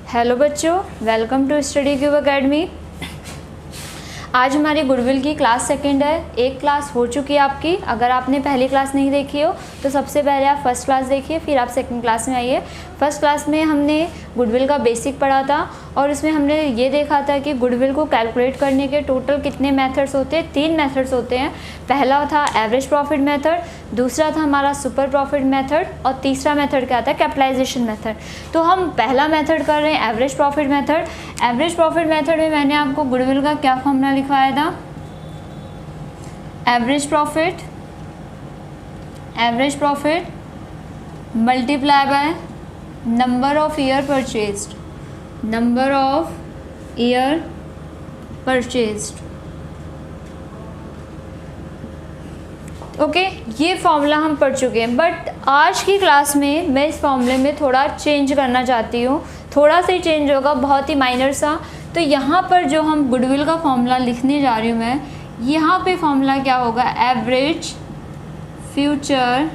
Hello बच्चों, welcome to Study Cube Academy. आज हमारी गुडविल की क्लास सेकंड है। एक क्लास हो चुकी है आपकी। अगर आपने पहली क्लास नहीं देखी हो तो सबसे पहले आप फर्स्ट क्लास देखिए, फिर आप सेकंड क्लास में आइए। फर्स्ट क्लास में हमने गुडविल का बेसिक पढ़ा था और इसमें हमने ये देखा था कि गुडविल को कैलकुलेट करने के टोटल कितने मेथड्स होते हैं। 3 मेथड्स होते हैं। पहला था एवरेज प्रॉफिट मेथड, दूसरा था हमारा सुपर प्रॉफिट मेथड और तीसरा मेथड क्या था, कैपिटलाइजेशन मेथड। तो हम पहला मेथड कर रहे हैं average profit method. Average profit method में मैंने आपको गुडविल का क्या फॉर्मूला लिखवाया था, average profit multiply by number of year purchased. Okay, ये फॉर्मूला हम पढ़ चुके हैं। बट आज की क्लास में मैं इस फॉर्मूले में थोड़ा चेंज करना चाहती हूँ। थोड़ा सा ही चेंज होगा, बहुत ही माइनर सा। तो यहाँ पर जो हम गुडविल का फॉर्मूला लिखने जा रही हूँ मैं, यहाँ पे फॉर्मूला क्या होगा, एवरेज फ्यूचर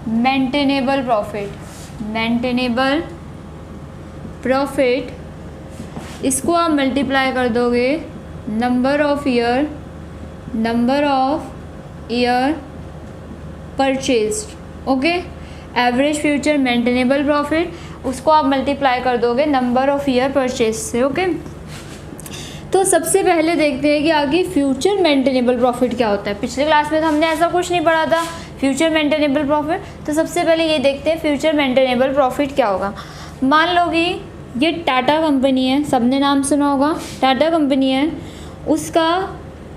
मेंटेनेबल प्रॉफिट। इसको आप मल्टीप्लाई कर दोगे number of year purchased. Okay, average future maintainable profit, उसको आप मल्टीप्लाई कर दोगे नंबर ऑफ ईयर परचेज से। ओके, तो सबसे पहले देखते हैं कि आगे फ्यूचर मेंटेनेबल प्रॉफिट क्या होता है। पिछले क्लास में तो हमने ऐसा कुछ नहीं पढ़ा था, फ्यूचर मेंटेनेबल प्रॉफिट। तो सबसे पहले ये देखते हैं फ्यूचर मेंटेनेबल प्रॉफिट क्या होगा। मान लो कि ये टाटा कंपनी है, सबने नाम सुना होगा, टाटा कंपनी है, उसका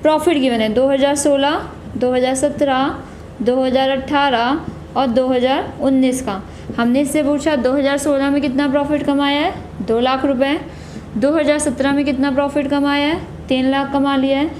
प्रॉफिट गिवन है 2016, 2017, 2018 और 2019 का। हमने इससे पूछा 2016 में कितना प्रॉफिट कमाया है, 2 लाख रुपए। 2017 में कितना प्रॉफिट कमाया है, 3 लाख कमा लिया है।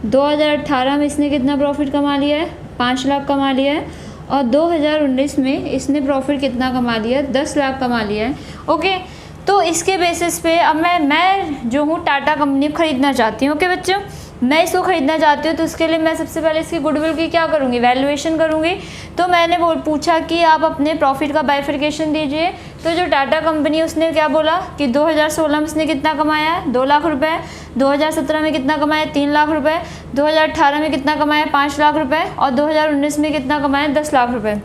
2018 में इसने कितना प्रॉफिट कमा लिया है, 5 लाख कमा लिया है। और 2019 में इसने प्रॉफिट कितना कमा लिया है, 10 लाख कमा लिया है। ओके, तो इसके बेसिस पे अब मैं जो हूँ टाटा कंपनी खरीदना चाहती हूँ। ओके बच्चों, मैं इसको ख़रीदना चाहती हूँ तो उसके लिए मैं सबसे पहले इसकी गुडविल की क्या करूँगी, वैल्यूएशन करूँगी। तो मैंने पूछा कि आप अपने प्रॉफिट का बाइफिकेशन दीजिए। तो जो टाटा कंपनी उसने क्या बोला कि 2016 में इसने कितना कमाया है, 2 लाख रुपए। 2017 में कितना कमाया, 3 लाख रुपए। 2018 में कितना कमाया, 5 लाख रुपए। और 2019 में कितना कमाया, 10 लाख रुपए।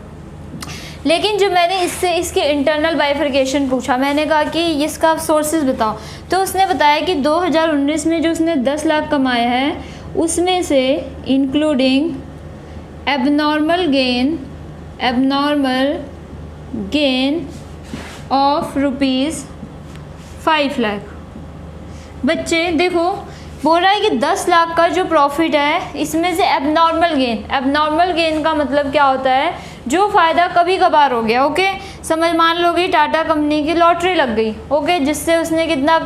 लेकिन जो मैंने इससे इसकी इंटरनल बाइफिकेशन पूछा, मैंने कहा कि इसका सोर्सेज बताओ। तो उसने बताया कि 2019 में जो उसने 10 लाख कमाया है उसमें से including abnormal gain of ₹5 lakh. बच्चे देखो, बोल रहा है कि 10 लाख का जो प्रॉफिट है इसमें से एबनॉर्मल गेन का मतलब क्या होता है, जो फ़ायदा कभी कभार हो गया। ओके, मान लो कि टाटा कंपनी की लॉटरी लग गई, ओके, जिससे उसने कितना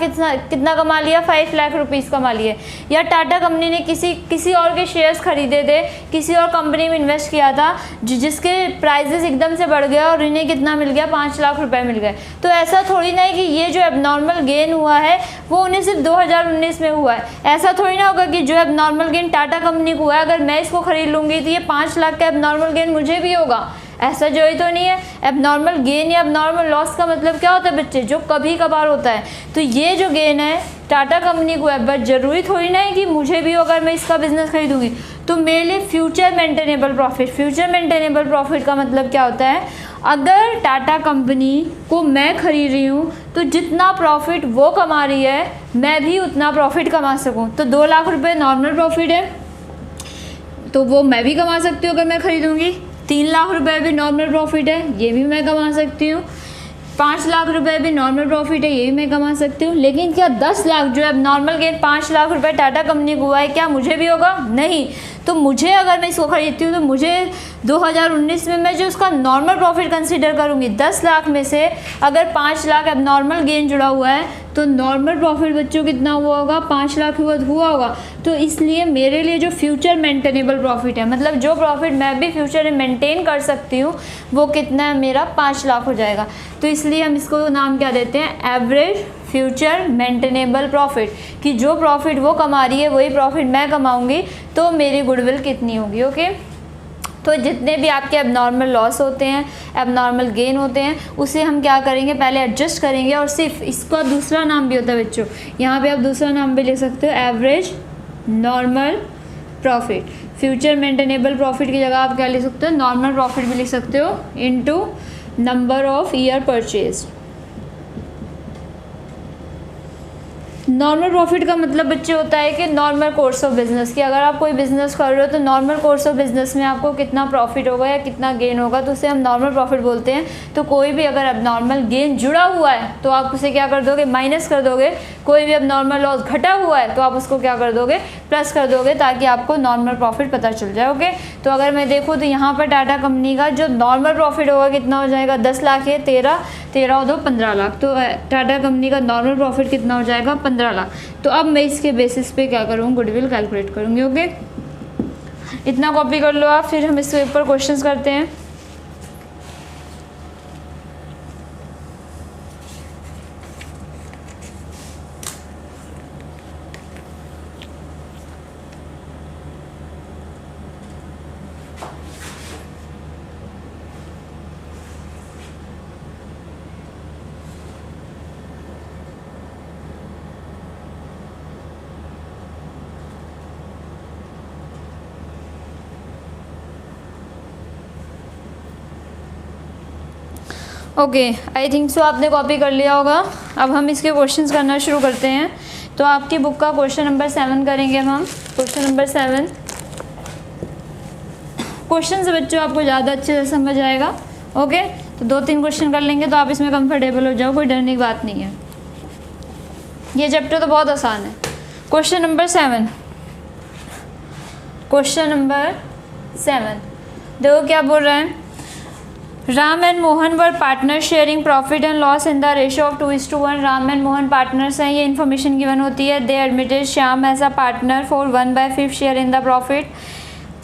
कमा लिया, 5 लाख रुपीज़ कमा लिए। या टाटा कंपनी ने किसी और के शेयर्स खरीदे थे, किसी और कंपनी में इन्वेस्ट किया था, जिसके प्राइजेस एकदम से बढ़ गया और इन्हें कितना मिल गया, 5 लाख रुपए मिल गए। तो ऐसा थोड़ी ना है कि ये जो एबनॉर्मल गेन हुआ है वो उन्हें सिर्फ 2019 में हुआ है। ऐसा थोड़ी ना होगा कि जो एबनॉर्मल गेन टाटा कंपनी को हुआ है, अगर मैं इसको खरीद लूँगी तो ये 5 लाख का एबनॉर्मल गेन मुझे भी होगा। ऐसा जो ही तो नहीं है। एबनॉर्मल गेन या एबनॉर्मल लॉस का मतलब क्या होता है बच्चे, जो कभी कभार होता है। तो ये जो गेन है टाटा कंपनी को है, बट जरूरी थोड़ी ना है कि मुझे भी, अगर मैं इसका बिजनेस खरीदूंगी तो मेरे लिए फ्यूचर मेंटेनेबल प्रॉफिट का मतलब क्या होता है, अगर टाटा कंपनी को मैं खरीद रही हूँ तो जितना प्रॉफिट वो कमा रही है मैं भी उतना प्रॉफिट कमा सकूँ। तो 2 लाख रुपए नॉर्मल प्रॉफिट है तो वो मैं भी कमा सकती हूँ अगर मैं खरीदूँगी। 3 लाख रुपए भी नॉर्मल प्रॉफिट है, ये भी मैं कमा सकती हूँ। 5 लाख रुपए भी नॉर्मल प्रॉफिट है, ये भी मैं कमा सकती हूँ। लेकिन क्या 10 लाख जो है नॉर्मल गेन 5 लाख रुपए टाटा कंपनी को हुआ है, क्या मुझे भी होगा? नहीं। तो मुझे, अगर मैं इसको खरीदती हूँ तो मुझे 2019 में मैं जो उसका नॉर्मल प्रॉफिट कंसीडर करूँगी, 10 लाख में से अगर 5 लाख एबनॉर्मल गेन जुड़ा हुआ है तो नॉर्मल प्रॉफिट बच्चों कितना हुआ होगा, 5 लाख हुआ होगा। तो इसलिए मेरे लिए जो फ्यूचर मेंटेनेबल प्रॉफिट है, मतलब जो प्रॉफिट मैं भी फ्यूचर में मेंटेन कर सकती हूँ, वो कितना है, मेरा 5 लाख हो जाएगा। तो इसलिए हम इसको नाम क्या देते हैं, एवरेज फ्यूचर मेंटेनेबल प्रॉफिट, कि जो प्रॉफिट वो कमा रही है वही प्रॉफिट मैं कमाऊंगी तो मेरी गुडविल कितनी होगी। ओके, तो जितने भी आपके एबनॉर्मल लॉस होते हैं, एबनॉर्मल गेन होते हैं, उसे हम क्या करेंगे, पहले एडजस्ट करेंगे। और सिर्फ इसका दूसरा नाम भी होता है बच्चों, यहाँ पे आप दूसरा नाम भी ले सकते हो, average normal profit. Future maintainable profit की जगह आप क्या लिख सकते हो, नॉर्मल प्रॉफिट भी लिख सकते हो, into number of year purchase. Normal profit का मतलब बच्चे होता है कि नॉर्मल कोर्स ऑफ बिजनेस की, अगर आप कोई बिजनेस कर रहे हो तो नॉर्मल कोर्स ऑफ बिजनेस में आपको कितना प्रॉफिट होगा या कितना गेन होगा, तो उसे हम नॉर्मल प्रॉफिट बोलते हैं। तो कोई भी अगर एबनॉर्मल गेन जुड़ा हुआ है तो आप उसे क्या कर दोगे, माइनस कर दोगे। कोई भी एबनॉर्मल लॉस घटा हुआ है तो आप उसको क्या कर दोगे, प्लस कर दोगे, ताकि आपको नॉर्मल प्रॉफिट पता चल जाए। ओके, तो अगर मैं देखूँ तो यहाँ पर टाटा कंपनी का जो नॉर्मल प्रॉफिट होगा कितना हो जाएगा, 10 लाख है, 13 और 2 15 लाख। तो टाटा कंपनी का नॉर्मल प्रॉफिट कितना हो जाएगा, 15 लाख। तो अब मैं इसके बेसिस पे क्या करूँगी, गुडविल कैलकुलेट करूँगी। ओके, इतना कॉपी कर लो आप, फिर हम इसके ऊपर क्वेश्चंस करते हैं। ओके, आई थिंक सो आपने कॉपी कर लिया होगा। अब हम इसके क्वेश्चंस करना शुरू करते हैं। तो आपकी बुक का क्वेश्चन नंबर 7 करेंगे हम। क्वेश्चन नंबर 7 क्वेश्चन से बच्चों आपको ज़्यादा अच्छे से समझ आएगा। ओके, तो 2-3 क्वेश्चन कर लेंगे तो आप इसमें कंफर्टेबल हो जाओ, कोई डरने की बात नहीं है। ये चैप्टर तो बहुत आसान है। क्वेश्चन नंबर 7, क्वेश्चन नंबर 7 देखो क्या बोल रहा है। Ram and Mohan were partner sharing profit and loss in the ratio of 2:1। Ram and Mohan partners हैं, ये इन्फॉर्मेशन गिवन होती है। They admitted Shyam as a partner for 1/5 share in the profit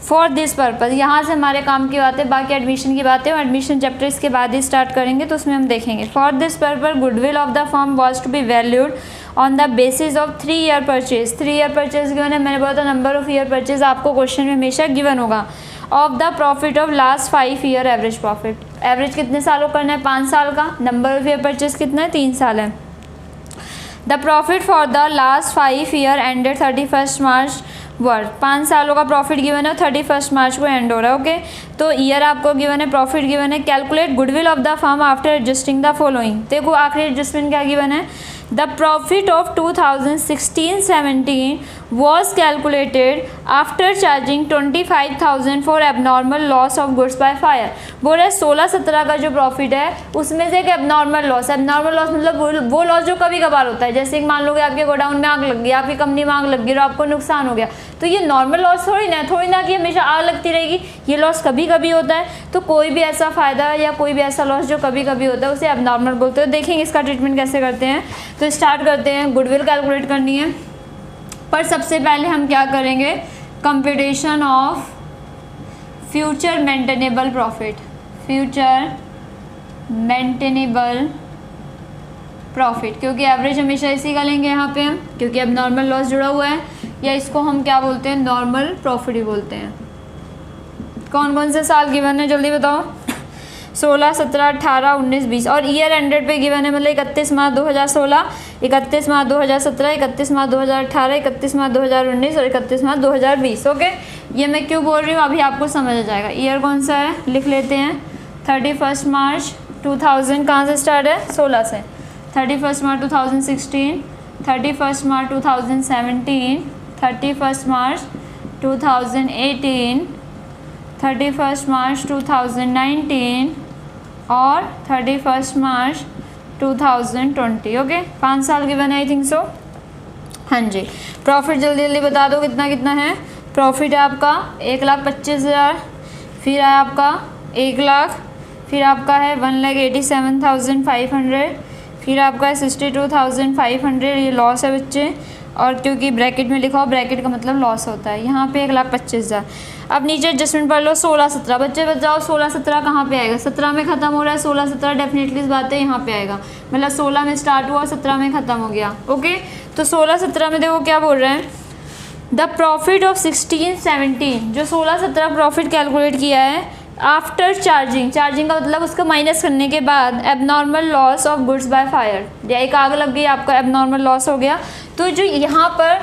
for this purpose. यहाँ से हमारे काम की बातें, बाकी एडमिशन की बातें, और एडमिशन चैप्टर इसके बाद ही स्टार्ट करेंगे तो उसमें हम देखेंगे। For this purpose goodwill of the firm was to be valued on the basis of 3 year purchase. 3 year purchase given है, मैंने बोला था नंबर ऑफ ईयर परचेज आपको क्वेश्चन में हमेशा गिवन होगा। Of the profit of last 5 year average profit. Average कितने सालों करना है, 5 साल का। नंबर ऑफ ईयर परचेज कितना है, 3 साल है। The profit for the last 5 year ended 31 March word. 5 सालों का प्रॉफिट गिवन है, 31 मार्च को एंड हो रहा है। ओके, तो ईयर आपको गिवन है, प्रॉफिट गिवन है। Calculate goodwill of the firm after adjusting the following. देखो आखिरी एडजस्टमेंट क्या गिवन है, the profit of 2016-17 was calculated after charging 25,000 for abnormal loss of goods by fire। बोल रहे 16-17 का जो प्रॉफिट है उसमें से एक एबनॉर्मल लॉस। एबनॉर्मल लॉस मतलब वो लॉस जो कभी कभार होता है, जैसे मान लो कि आपके गोडाउन में आग लग गई, आपकी कंपनी में आग लग गई और आपको नुकसान हो गया, तो ये नॉर्मल लॉस थोड़ी ना कि हमेशा आग लगती रहेगी। ये लॉस कभी कभी होता है। तो कोई भी ऐसा फ़ायदा या कोई भी ऐसा लॉस जो कभी कभी होता है उसे एबनॉर्मल बोलते हैं। देखेंगे इसका ट्रीटमेंट कैसे करते हैं। तो स्टार्ट करते हैं, गुडविल कैलकुलेट करनी है। पर सबसे पहले हम क्या करेंगे, computation of future maintainable profit. Future maintainable profit, क्योंकि एवरेज हमेशा इसी का लेंगे यहाँ पे हम, क्योंकि अब नॉर्मल लॉस जुड़ा हुआ है, या इसको हम क्या बोलते हैं, नॉर्मल प्रॉफिट ही बोलते हैं। कौन कौन से साल गिवन है जल्दी बताओ, 16, 17, 18, 19, 20। और ईयर एंडेड पे गिवन है, मतलब 31 मार्च 2016, 31 मार्च 2017, 31 मार्च 2018, 31 मार्च 2019 और 31 मार्च 2020। ओके, ये मैं क्यों बोल रही हूँ अभी आपको समझ आ जाएगा। ईयर कौन सा है लिख लेते हैं, 31 मार्च 2000 कहाँ से स्टार्ट है, 16 से। 31 मार्च 2016, 31 मार्च 2017, 31 मार्च 2018, 31 मार्च 2019 और 31 मार्च 2020। ओके, 5 साल की बने आई थिंक सो। हाँ जी, प्रॉफिट जल्दी जल्दी बता दो कितना कितना है। प्रॉफिट है आपका 1,25,000, फिर है आपका 1 लाख, फिर आपका है 1,87,500, फिर आपका है 62,500। ये लॉस है बच्चे, और क्योंकि ब्रैकेट में लिखा हो, ब्रैकेट का मतलब लॉस होता है। यहाँ पे 1,25,000। अब नीचे एडजस्टमेंट पढ़ लो, 16-17। बच्चे बचाओ 16-17 कहाँ पे आएगा, 17 में ख़त्म हो रहा है। 16-17 डेफिनेटली इस बात है यहाँ पे आएगा, मतलब 16 में स्टार्ट हुआ 17 में ख़त्म हो गया। ओके, तो 16-17 में देखो क्या बोल रहे हैं, द प्रॉफिट ऑफ 16-17, जो 16-17 प्रॉफिट कैलकुलेट किया है आफ्टर चार्जिंग का मतलब उसको माइनस करने के बाद abnormal loss of goods by fire, या एक आग लग गई आपका एबनॉर्मल लॉस हो गया। तो जो यहाँ पर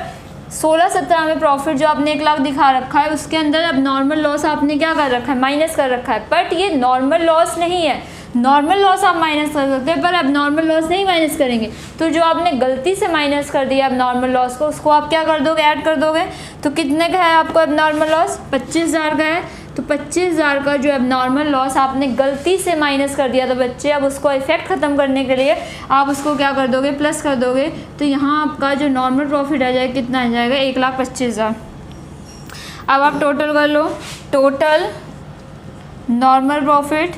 16-17 में प्रॉफिट जो आपने 1 लाख दिखा रखा है उसके अंदर एबनॉर्मल लॉस आपने क्या कर रखा है, माइनस कर रखा है। बट ये नॉर्मल लॉस नहीं है, नॉर्मल लॉस आप माइनस कर सकते हैं पर एबनॉर्मल लॉस नहीं माइनस करेंगे। तो जो आपने गलती से माइनस कर दिया एबनॉर्मल लॉस को, उसको आप क्या कर दोगे, ऐड कर दोगे। तो कितने का है आपको एबनॉर्मल लॉस, 25,000 का है। तो 25,000 का जो एबनॉर्मल लॉस आपने गलती से माइनस कर दिया था बच्चे, अब उसको इफेक्ट ख़त्म करने के लिए आप उसको क्या कर दोगे, प्लस कर दोगे। तो यहाँ आपका जो नॉर्मल प्रॉफिट आ जाएगा कितना आ जाएगा, 1,25,000। अब आप टोटल कर लो, टोटल नॉर्मल प्रॉफिट,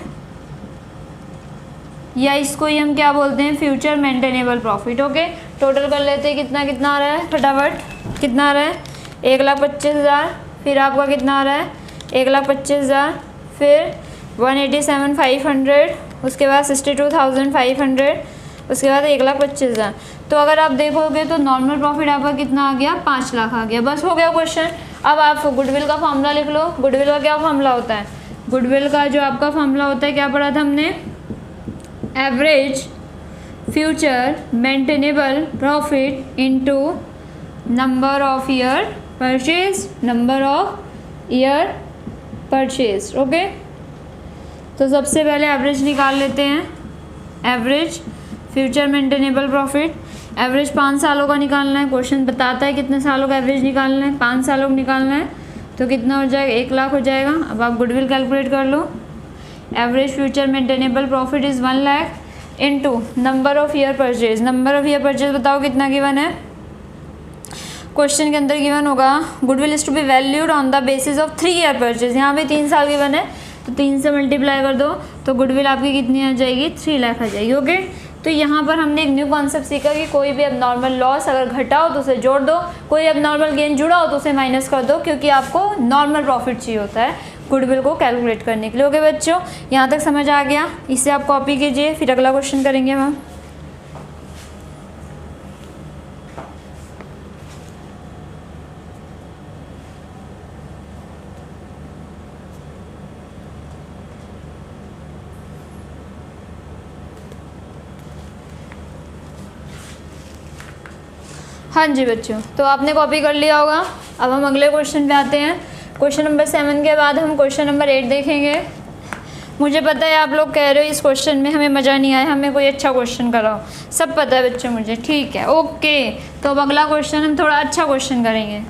या इसको ही हम क्या बोलते हैं, future maintainable profit. Okay, total कर लेते हैं कितना कितना आ रहा है फटाफट, कितना आ रहा है 1,25,000, फिर आपका कितना आ रहा है 1,25,000, फिर 187,500, उसके बाद 62,500, उसके बाद 1,25,000। तो अगर आप देखोगे तो नॉर्मल प्रॉफिट आपका कितना आ गया, 5 लाख आ गया। बस हो गया क्वेश्चन। अब आप गुडविल का फॉर्मूला लिख लो। गुडविल का क्या फॉर्मूला होता है, गुडविल का जो आपका फॉर्मूला होता है, क्या पढ़ा था हमने, average future maintainable profit into number of year purchase, number of year purchase. Okay, तो सबसे पहले एवरेज निकाल लेते हैं, average future maintainable profit. Average 5 सालों का निकालना है, क्वेश्चन बताता है कितने सालों का एवरेज निकालना है, 5 सालों का निकालना है। तो कितना हो जाएगा, 1 लाख हो जाएगा। अब आप गुडविल कैलकुलेट कर लो। Average future maintainable profit is 1 lakh into number of year purchase. Number of year purchase बताओ कितना गिवन है, क्वेश्चन के अंदर गिवन होगा goodwill is to be valued on the basis of 3 year purchase. यहाँ पे 3 साल गिवन है तो 3 से मल्टीप्लाई कर दो तो गुडविल आपकी कितनी आ जाएगी, 3 लाख आ जाएगी। ओके, तो यहाँ पर हमने एक न्यू कॉन्सेप्ट सीखा कि कोई भी एबनॉर्मल लॉस अगर घटा हो तो उसे जोड़ दो, कोई एबनॉर्मल गेन जुड़ा हो तो उसे माइनस कर दो, क्योंकि आपको नॉर्मल प्रॉफिट चाहिए होता है गुडविल को कैलकुलेट करने के लिए। ओके बच्चों, यहाँ तक समझ आ गया, इसे आप कॉपी कीजिए, फिर अगला क्वेश्चन करेंगे हम। हाँ जी बच्चों, तो आपने कॉपी कर लिया होगा। अब हम अगले क्वेश्चन पे आते हैं। क्वेश्चन नंबर 7 के बाद हम क्वेश्चन नंबर 8 देखेंगे। मुझे पता है आप लोग कह रहे हो इस क्वेश्चन में हमें मज़ा नहीं आया, हमें कोई अच्छा क्वेश्चन कराओ, सब पता है बच्चों मुझे, ठीक है ओके। तो अब अगला क्वेश्चन हम थोड़ा अच्छा क्वेश्चन करेंगे।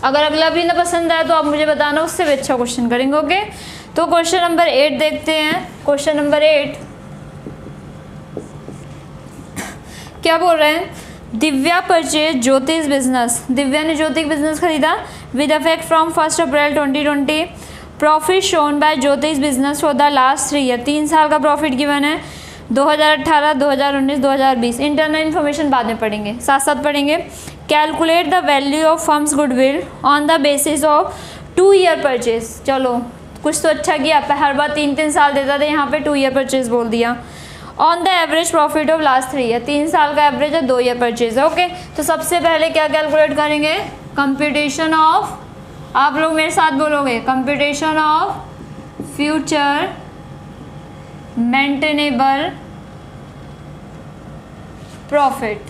अगर अगला भी ना पसंद आए तो आप मुझे बताना, उससे भी अच्छा क्वेश्चन करेंगे। ओके, तो क्वेश्चन नंबर 8 देखते हैं। क्वेश्चन नंबर 8 क्या बोल रहे हैं, दिव्या परचेज ज्योतिष बिजनेस। दिव्या ने ज्योति बिजनेस खरीदा with effect from 1 April 2020। Profit shown by Jyoti's business for the last 3 year. 3 साल का प्रॉफिट गिवन है, 2018, 2019, 2020। इंटरनल इन्फॉर्मेशन बाद में पढ़ेंगे, साथ साथ पढ़ेंगे। Calculate the value of firms goodwill on the basis of 2 year purchase. चलो कुछ तो अच्छा किया, हर बार 3-3 साल देता था, यहाँ पे 2 ईयर परचेज बोल दिया। On the average profit of last 3 year. 3 साल का एवरेज है, 2 ईयर परचेज है। ओके, तो सबसे पहले क्या कैलकुलेट करेंगे, कंप्यूटेशन ऑफ, आप लोग मेरे साथ बोलोगे, computation of future maintainable profit,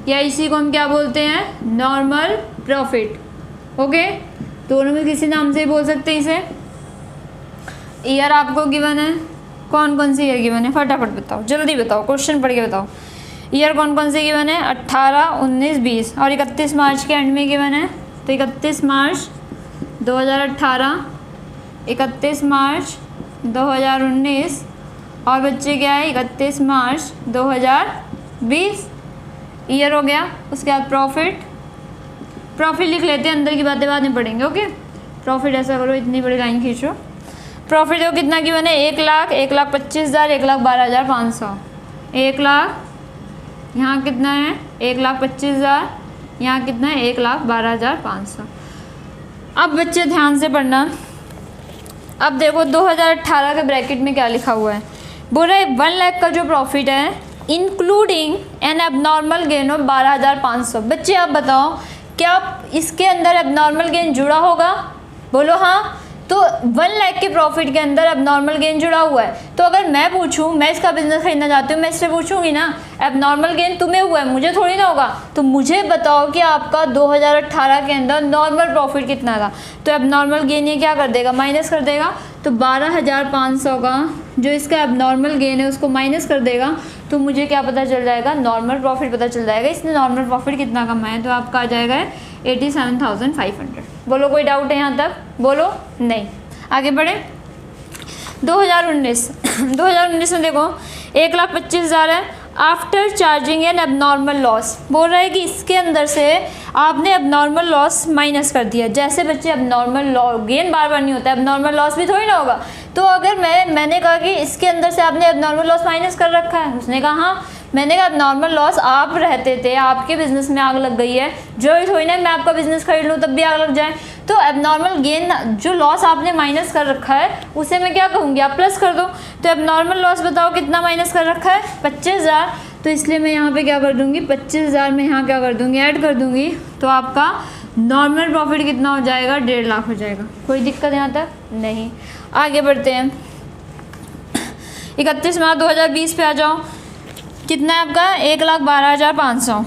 या इसी को हम क्या बोलते हैं, नॉर्मल प्रॉफिट। ओके, दोनों में किसी नाम से ही बोल सकते हैं इसे। ईयर आपको गिवन है, कौन कौन सी ईयर गिवन है फटाफट बताओ, जल्दी बताओ, क्वेश्चन पढ़ के बताओ। ईयर कौन कौन से गिवन है, 18, 19, 20 और 31 मार्च के एंड में गिवन है। तो 31 मार्च 2018, 31 मार्च 2019 और बच्चे क्या है 31 मार्च 2020 ईयर हो गया। उसके बाद प्रॉफिट लिख लेते हैं, अंदर की बातें बाद में पढ़ेंगे। ओके, प्रॉफिट ऐसा करो, इतनी बड़ी लाइन खींचो। प्रॉफिट देखो कितना गिवन है, 1 लाख, 1,25,000, 1,12,500। 1 लाख, यहाँ कितना है 1,25,000, यहाँ कितना है 1,12,500। अब बच्चे ध्यान से पढ़ना। अब देखो 2018 के ब्रैकेट में क्या लिखा हुआ है, बोल रहा है 1 लाख का जो प्रॉफिट है including N abnormal gain of 12,500। बच्चे आप बताओ क्या इसके अंदर एबनॉर्मल गेन जुड़ा होगा? बोलो हाँ। तो 1 लाख के प्रॉफिट के अंदर एबनॉर्मल गेन जुड़ा हुआ है। तो अगर मैं पूछूं, मैं इसका बिजनेस खरीदना चाहती हूँ, मैं इससे पूछूंगी ना एबनॉर्मल गेन तुम्हें हुआ है, मुझे थोड़ी ना होगा। तो मुझे बताओ कि आपका 2018 के अंदर नॉर्मल प्रॉफिट कितना था। तो एबनॉर्मल गेन ये क्या कर देगा? माइनस कर देगा। तो 12,500 का जो इसका एबनॉर्मल गेन है उसको माइनस कर देगा। तो मुझे क्या पता चल जाएगा? नॉर्मल प्रॉफिट पता चल जाएगा। इसने नॉर्मल प्रॉफिट कितना कमाया है? तो आपका आ जाएगा 87,500। बोलो कोई डाउट है यहाँ तक? बोलो नहीं। आगे बढ़े। 2019 में देखो 1,25,000 है after charging N abnormal loss. बोल रहा है कि इसके अंदर से आपने एबनॉर्मल लॉस माइनस कर दिया। जैसे बच्चे एबनॉर्मल गेन बार बार नहीं होता, एबनॉर्मल लॉस भी थोड़ी ना होगा। तो अगर मैंने कहा कि इसके अंदर से आपने एबनॉर्मल लॉस माइनस कर रखा है, उसने कहा हाँ। मैंने कहा एबनॉर्मल लॉस आप रहते थे, आपके बिजनेस में आग लग गई है, जो ही थोड़ी ना मैं आपका बिजनेस खरीद लूँ तब भी आग लग जाए। तो एबनॉर्मल गेन जो लॉस आपने माइनस कर रखा है उसे मैं क्या कहूँगी? आप प्लस कर दो। तो एबनॉर्मल लॉस बताओ कितना माइनस कर रखा है? 25,000। तो इसलिए मैं यहाँ पे क्या कर दूँगी? 25,000 में यहाँ क्या कर दूँगी? ऐड कर दूँगी। तो आपका नॉर्मल प्रॉफिट कितना हो जाएगा? 1.5 लाख हो जाएगा। कोई दिक्कत यहाँ तक नहीं। आगे बढ़ते हैं। 31 मार्च 2020 पे आ जाओ। कितना है आपका? 1,12,500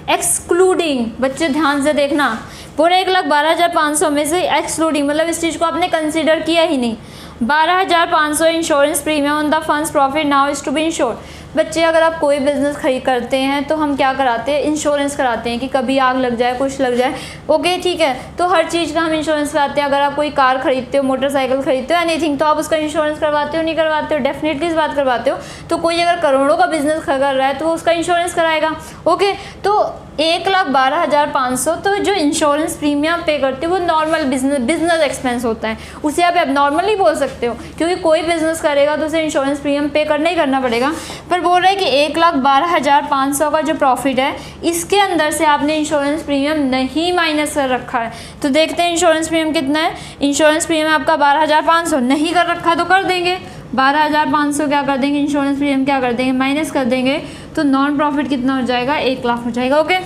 एक्सक्लूडिंग। बच्चे ध्यान से देखना, पूरे 1,12,500 में से एक्सक्लूडिंग मतलब इस चीज़ को आपने कंसीडर किया ही नहीं। 12,500 insurance premium on the funds profit now is to be insured. बच्चे अगर आप कोई बिजनेस खरीद करते हैं तो हम क्या कराते हैं? इंश्योरेंस कराते हैं कि कभी आग लग जाए, कुछ लग जाए। ओके ठीक है, तो हर चीज़ का हम इंश्योरेंस कराते हैं। अगर आप कोई कार खरीदते हो, मोटरसाइकिल खरीदते हो, एनीथिंग, तो आप उसका इंश्योरेंस करवाते हो नहीं करवाते हो? डेफिनेटली इस बात करवाते हो। तो कोई अगर करोड़ों का बिजनेस कर रहा है तो वो उसका इंश्योरेंस कराएगा। ओके, तो 1,12,500 तो जो इंश्योरेंस प्रीमियम पे करते हो वो नॉर्मल बिजनेस एक्सपेंस होता है, उसे आप एबनॉर्मल नहीं बोल सकते हो, क्योंकि कोई बिजनेस करेगा तो उसे इंश्योरेंस प्रीमियम पे करना ही करना पड़ेगा। पर बोल रहा है कि 1,12,500 का जो प्रॉफिट है इसके अंदर से आपने इंश्योरेंस प्रीमियम नहीं माइनस कर रखा है। तो देखते हैं इंश्योरेंस प्रीमियम कितना है। इंश्योरेंस प्रीमियम आपका 12,500 नहीं कर रखा तो कर देंगे 12,500 क्या कर देंगे? इंश्योरेंस प्रीमियम क्या कर देंगे? माइनस कर देंगे। तो नॉन प्रॉफिट कितना हो जाएगा? 1 लाख हो जाएगा। ओके,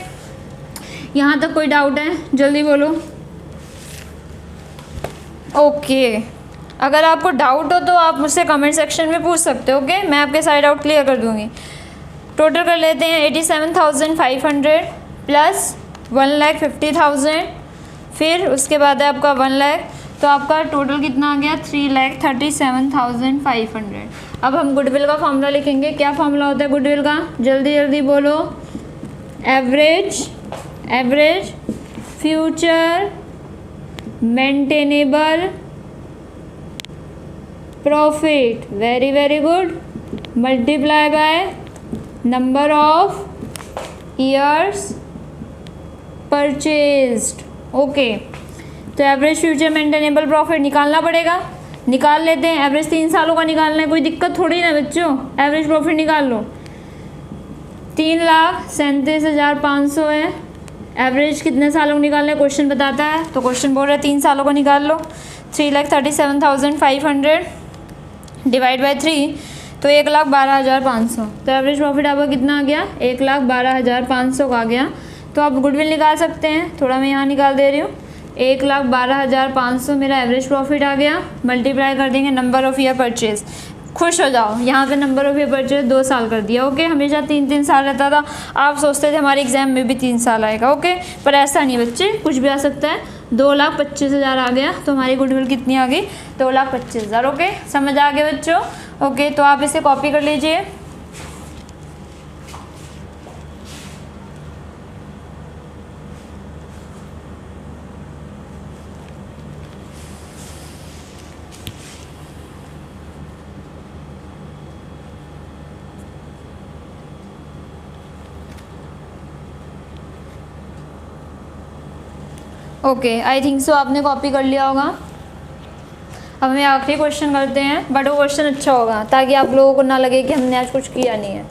यहाँ तक कोई डाउट है? जल्दी बोलो। ओके, अगर आपको डाउट हो तो आप मुझसे कमेंट सेक्शन में पूछ सकते हो। ओके, मैं आपके सारे डाउट क्लियर कर दूँगी। टोटल कर लेते हैं 87,500 प्लस 1,50,000, फिर उसके बाद है आपका 1 लाख। तो आपका टोटल कितना आ गया? 3,37,500। अब हम गुडविल का फॉर्मूला लिखेंगे। क्या फॉर्मूला होता है गुडविल का? जल्दी जल्दी बोलो। Average future maintainable profit, very very good, multiply by number of years purchased. Okay, तो एवरेज फ्यूचर मेंटेनेबल प्रॉफिट निकालना पड़ेगा, निकाल लेते हैं। एवरेज 3 सालों का निकालना है, कोई दिक्कत थोड़ी ना बच्चों। एवरेज प्रॉफिट निकाल लो। 3,37,500 है। एवरेज कितने सालों को निकालना है क्वेश्चन बताता है, तो क्वेश्चन बोल रहा है 3 सालों को निकाल लो। 3,37,500 डिवाइड बाई 3, तो 1,12,500। तो एवरेज प्रॉफिट आपका कितना आ गया? 1,12,500 का आ गया। तो आप गुडविल निकाल सकते हैं, थोड़ा मैं यहाँ निकाल दे रही हूँ। 1,12,500 मेरा एवरेज प्रॉफिट आ गया, मल्टीप्लाई कर देंगे नंबर ऑफ़ ईयर परचेज। खुश हो जाओ, यहाँ पे नंबर ऑफ़ ईयर परचेज 2 साल कर दिया। ओके, हमेशा 3-3 साल रहता था। आप सोचते थे हमारे एग्जाम में भी 3 साल आएगा। ओके, पर ऐसा नहीं बच्चे, कुछ भी आ सकता है। 2,25,000 आ गया, तो हमारी गुडविल कितनी आ गई? 2,25,000। ओके, समझ आ गया बच्चों? ओके, तो आप इसे कॉपी कर लीजिए। ओके, आई थिंक सो आपने कॉपी कर लिया होगा। अब हमें आखिरी क्वेश्चन करते हैं, बट वो क्वेश्चन अच्छा होगा ताकि आप लोगों को ना लगे कि हमने आज कुछ किया नहीं है।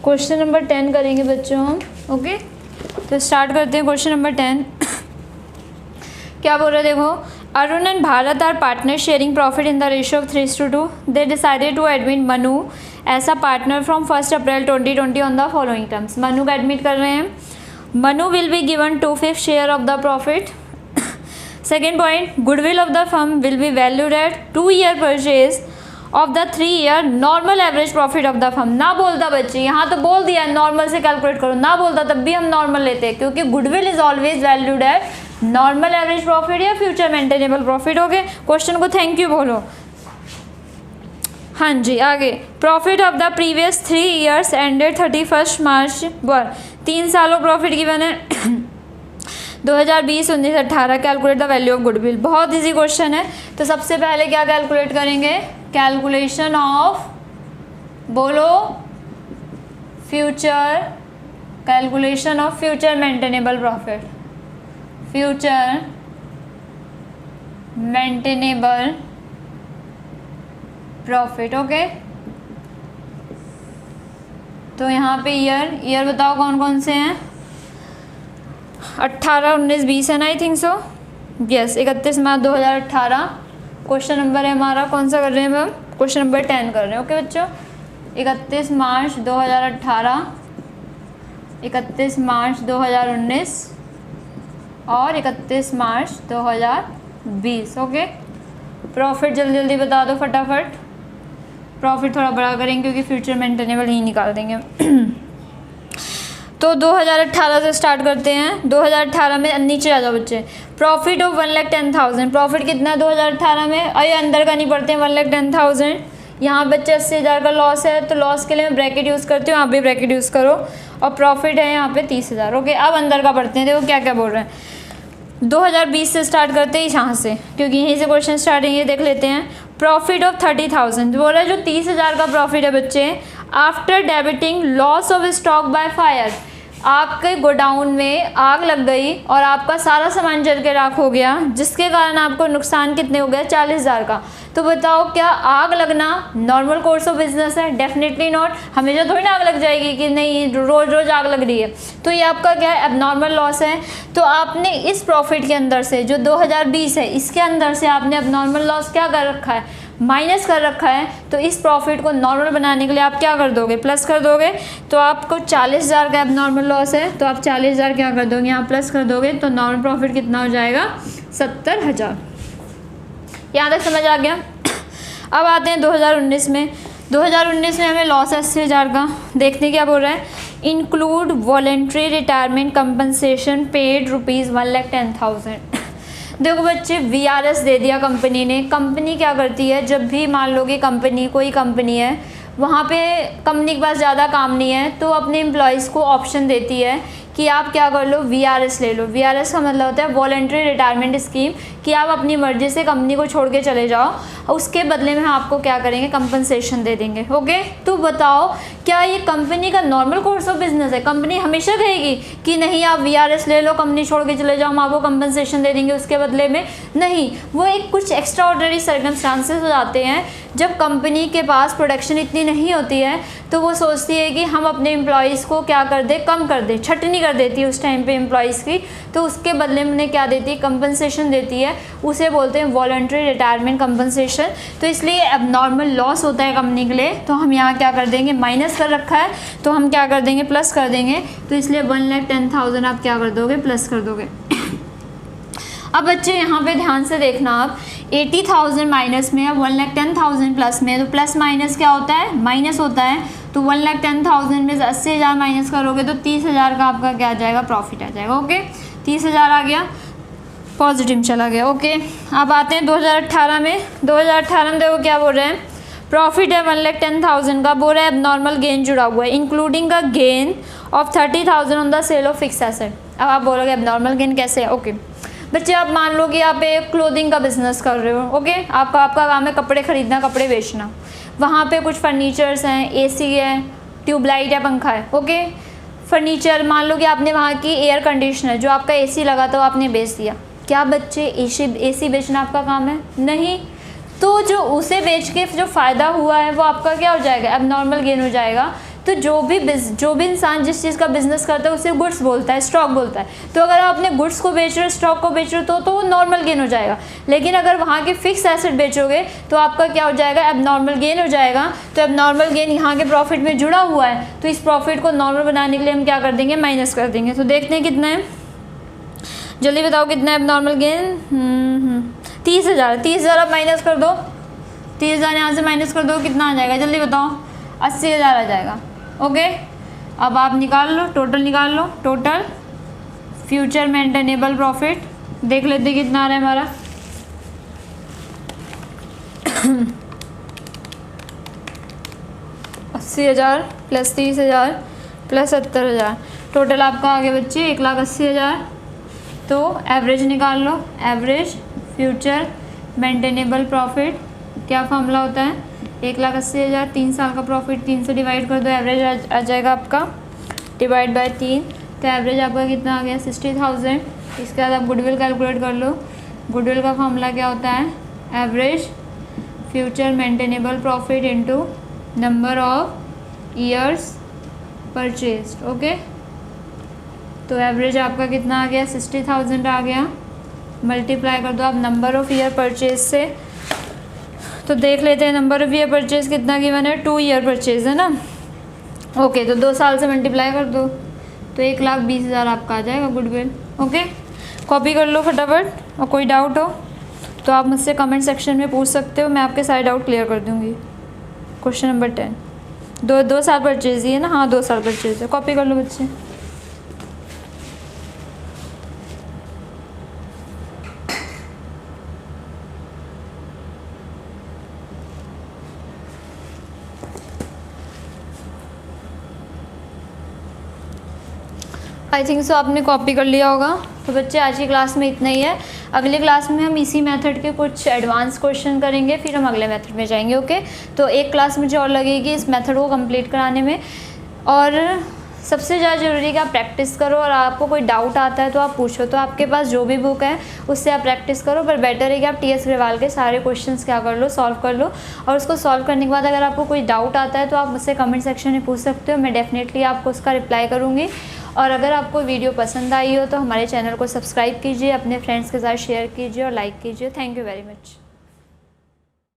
क्वेश्चन नंबर 10 करेंगे बच्चों हम। ओके, तो स्टार्ट करते हैं क्वेश्चन नंबर 10। क्या बोल रहे हैं देखो, Arun and Bharat are partner sharing profit in the ratio of 3:2। They decided to admit Manu as a partner from 1 April 2020 on the following terms. Manu का एडमिट कर रहे हैं। Manu will be given 2/5 share of the profit. Second point, goodwill of the firm will be valued at 2 year purchase of the 3 year normal average profit of the firm. ना बोलता बच्चे, यहाँ तो बोल दिया नॉर्मल से कैलकुलेट करो, ना बोलता तब भी हम नॉर्मल लेते हैं, क्योंकि goodwill is always valued at normal average profit या future maintainable profit. Okay, question को थैंक यू बोलो। हाँ जी, आगे profit of the previous 3 years ended 31 March 3 सालों प्रॉफिट गिवन है 2020, 19, 18। Calculate the value of goodwill. बहुत इजी क्वेश्चन है। तो सबसे पहले क्या कैलकुलेट करेंगे, कैलकुलेशन ऑफ, बोलो future, calculation of future maintainable profit, future maintainable profit. Okay, तो यहाँ पे ईयर बताओ कौन कौन से हैं, 18, 19, 20 है ना, I think so, yes, 31 March 2018। Question number है हमारा, कौन सा कर रहे हैं हम, क्वेश्चन नंबर 10 कर रहे हैं। ओके बच्चों, 31 मार्च 2018, 31 मार्च 2019 और 31 मार्च 2020। ओके, प्रॉफिट जल्दी जल्दी बता दो फटाफट। प्रॉफिट थोड़ा बड़ा करेंगे क्योंकि फ्यूचर मेंटेनेबल ही निकाल देंगे तो 2018 से स्टार्ट करते हैं। 2018 में नीचे आ जाओ बच्चे, प्रॉफिट ऑफ 1,10,000। प्रॉफिट कितना है 2018 में, अरे अंदर का नहीं पढ़ते हैं, 1,10,000। यहाँ बच्चे 80,000 का लॉस है, तो लॉस के लिए मैं ब्रैकेट यूज़ करती हूँ, आप भी ब्रैकेट यूज़ करो। और प्रॉफिट है यहाँ पे 30,000। ओके, अब अंदर का पढ़ते हैं, देखो क्या क्या बोल रहे हैं। 2020 से स्टार्ट करते हैं यहाँ से, क्योंकि यहीं से क्वेश्चन स्टार्टिंग ये देख लेते हैं। प्रॉफिट ऑफ 30,000 बोल रहा है, जो 30,000 का प्रॉफिट है बच्चे, after debiting loss of stock by fire. आपके गोडाउन में आग लग गई और आपका सारा सामान जल के राख हो गया, जिसके कारण आपको नुकसान कितने हो गया, 40,000 का। तो बताओ क्या आग लगना नॉर्मल कोर्स ऑफ बिजनेस है? Definitely not. हमेशा थोड़ी ना आग लग जाएगी कि नहीं रोज रोज आग लग रही है। तो ये आपका क्या है, एबनॉर्मल लॉस है। तो आपने इस प्रॉफिट के अंदर से जो 2020 है, इसके अंदर से आपने एबनॉर्मल लॉस क्या कर रखा है, माइनस कर रखा है। तो इस प्रॉफिट को नॉर्मल बनाने के लिए आप क्या कर दोगे, प्लस कर दोगे। तो आपको 40,000 का एबनॉर्मल लॉस है, तो आप 40,000 क्या कर दोगे, यहाँ प्लस कर दोगे, तो नॉर्मल प्रॉफिट कितना हो जाएगा, 70,000। यहाँ तक समझ आ गया। अब आते हैं 2019 में। 2019 में हमें लॉस है 80,000 का। देखते हैं क्या बोल रहा है, include voluntary retirement compensation paid ₹1,10,000। देखो बच्चे, VRS दे दिया कंपनी ने। कंपनी क्या करती है, जब भी मान लो कि कोई कंपनी है, वहाँ पे कंपनी के पास ज़्यादा काम नहीं है, तो अपने एम्प्लॉयज़ को ऑप्शन देती है कि आप क्या कर लो, VRS ले लो। VRS का मतलब होता है वॉलेंट्री रिटायरमेंट स्कीम, कि आप अपनी मर्जी से कंपनी को छोड़ के चले जाओ, उसके बदले में हम आपको क्या करेंगे, कंपनसेशन दे देंगे। ओके, तो बताओ क्या ये कंपनी का नॉर्मल कोर्स ऑफ बिजनेस है? कंपनी हमेशा कहेगी कि नहीं आप VRS ले लो, कंपनी छोड़ के चले जाओ, हम आपको कंपनसेशन दे देंगे उसके बदले में। नहीं, वो एक कुछ एक्स्ट्रा ऑर्डिनरी सर्कमस्टांसेस हो जाते हैं, जब कंपनी के पास प्रोडक्शन इतनी नहीं होती है, तो वो सोचती है कि हम अपने एम्प्लॉयज़ को क्या कर दे, कम कर दे, छटनी कर देती है उस टाइम पे एम्प्लॉयज़ की। तो उसके बदले में उन्हें क्या देती है, कंपनसेशन देती है। उसे बोलते हैं वॉलंटरी रिटायरमेंट कंपनसेशन। तो इसलिए एबनॉर्मल लॉस होता है कंपनी के लिए, तो हम यहाँ क्या कर देंगे, माइनस कर रखा है, तो हम क्या कर देंगे, प्लस कर देंगे। तो इसलिए 1,10,000 आप क्या कर दोगे, प्लस कर दोगे। अब बच्चे यहाँ पे ध्यान से देखना, आप 80,000 माइनस में है, 1,10,000 प्लस में है, तो प्लस माइनस क्या होता है, माइनस होता है। तो 1,10,000 में 80,000 माइनस करोगे तो 30,000 का आपका क्या आ जाएगा, प्रॉफिट आ जाएगा। ओके, 30,000 आ गया, पॉजिटिव चला गया। ओके, अब आते हैं 2018 में। 2018 में देखो क्या बोल रहे हैं, प्रॉफिट है 1,10,000 का, बोल रहा है एबनॉर्मल गेन जुड़ा हुआ है, including a gain of 30,000 on the sale of fix asset. अब आप बोलोगे एबनॉर्मल गेन कैसे है? ओके बच्चे, आप मान लो कि आप एक क्लोथिंग का बिजनेस कर रहे हो। ओके, आपका काम है कपड़े खरीदना, कपड़े बेचना। वहाँ पे कुछ फर्नीचर्स हैं, AC है, ट्यूबलाइट है, पंखा है। ओके, फर्नीचर, मान लो कि आपने वहाँ की एयर कंडीशनर, जो आपका AC लगा था वो आपने बेच दिया। क्या बच्चे AC बेचना आपका काम है? नहीं। तो जो उसे बेच के जो फ़ायदा हुआ है वो आपका क्या हो जाएगा, एबनॉर्मल गेन हो जाएगा। तो जो भी इंसान जिस चीज़ का बिजनेस करता है उसे गुड्स बोलता है, स्टॉक बोलता है। तो अगर आप अपने गुड्स को बेच रहे हो, स्टॉक को बेच रहे हो तो वो नॉर्मल गेन हो जाएगा। लेकिन अगर वहाँ के फिक्स एसेट बेचोगे तो आपका क्या हो जाएगा, एबनॉर्मल गेन हो जाएगा। तो एबनॉर्मल गेन यहाँ के प्रॉफिट में जुड़ा हुआ है, तो इस प्रॉफिट को नॉर्मल बनाने के लिए हम क्या कर देंगे, माइनस कर देंगे। तो देखते हैं कितना है, जल्दी बताओ कितना है एबनॉर्मल गेन। 30,000। 30,000 आप माइनस कर दो, 30,000 यहाँ से माइनस कर दो, कितना आ जाएगा जल्दी बताओ, 80,000 आ जाएगा। ओके, अब आप निकाल लो, टोटल निकाल लो, टोटल फ्यूचर मेंटेनेबल प्रॉफिट देख लेते कितना आ रहा है हमारा। 80,000 प्लस 30,000 प्लस 70,000, टोटल आपका आगे बच्चे 1,80,000। तो एवरेज निकाल लो, एवरेज फ्यूचर मेंटेनेबल प्रॉफिट क्या फॉर्मूला होता है, 1,80,000, 3 साल का प्रॉफिट 3 से डिवाइड कर दो, एवरेज आ जाएगा आपका डिवाइड बाय 3। तो एवरेज आपका कितना आ गया, 60,000। इसके बाद आप गुडविल कैलकुलेट कर लो। गुडविल का फॉर्मूला क्या होता है, average future maintainable profit into number of years purchased. Okay, तो एवरेज आपका कितना आ गया, 60,000 आ गया। मल्टीप्लाई कर दो आप नंबर ऑफ़ ईयर परचेज से। तो देख लेते हैं नंबर ऑफ़ ईयर परचेज कितना गिवन है, 2 ईयर परचेज है ना। ओके, तो 2 साल से मल्टीप्लाई कर दो तो 1,20,000 आपका आ जाएगा गुडविल। ओके, कॉपी कर लो फटाफट, और कोई डाउट हो तो आप मुझसे कमेंट सेक्शन में पूछ सकते हो, मैं आपके सारे डाउट क्लियर कर दूँगी। क्वेश्चन नंबर 10, 2 साल परचेज ही है ना, हाँ 2 साल परचेज है, कॉपी कर लो बच्चे। आई थिंक सो आपने कॉपी कर लिया होगा। तो बच्चे आज की क्लास में इतना ही है, अगले क्लास में हम इसी मेथड के कुछ एडवांस क्वेश्चन करेंगे, फिर हम अगले मेथड में जाएंगे। ओके, तो एक क्लास मुझे और लगेगी इस मेथड को कंप्लीट कराने में। और सबसे ज़्यादा ज़रूरी है कि आप प्रैक्टिस करो, और आपको कोई डाउट आता है तो आप पूछो। तो आपके पास जो भी बुक है उससे आप प्रैक्टिस करो, पर बेटर है कि आप TS अग्रवाल के सारे क्वेश्चंस क्या कर लो, सॉल्व कर लो। और उसको सॉल्व करने के बाद अगर आपको कोई डाउट आता है तो आप मुझसे कमेंट सेक्शन में पूछ सकते हो, मैं डेफिनेटली आपको उसका रिप्लाई करूँगी। और अगर आपको वीडियो पसंद आई हो तो हमारे चैनल को सब्सक्राइब कीजिए, अपने फ्रेंड्स के साथ शेयर कीजिए और लाइक कीजिए। Thank you very much.